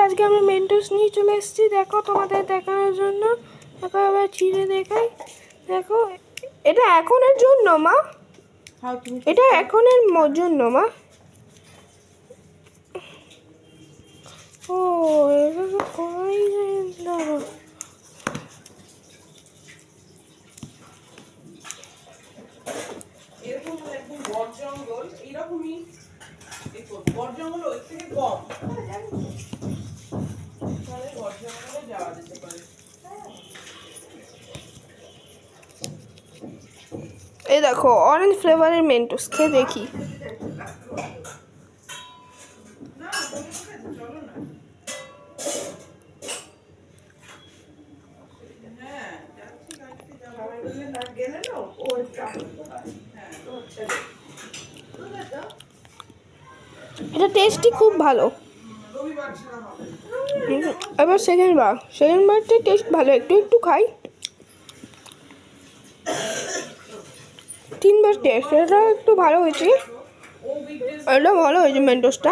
আজকে আমরা মেন্টোস নিয়ে চলে এসেছি। দেখো তোমাদের দেখানোর জন্য। দেখো আবার ছিঁড়ে দেখাই। দেখো এটা এখনের জন্য মা, এটা এখনের জন্য মা। ও এটা তো করাই যায় না। এরকম একদম বড় জঙ্গল এইরকমই, দেখো বড় জঙ্গল ওই থেকে কম, তাহলে বড় জঙ্গলে যাওয়া যেতে পারে। এই দেখো অরেঞ্জ ফ্লেভারের মেন্টোস, খেয়ে দেখি। এটা টেস্টই খুব ভালো। এবার সেকেন্ড বারটা টেস্ট ভালো, একটু একটু খাই। 3বার টেস্ট, এটা একটু ভালো হয়েছে, এটা ভালো হয়েছে মেন্টোসটা।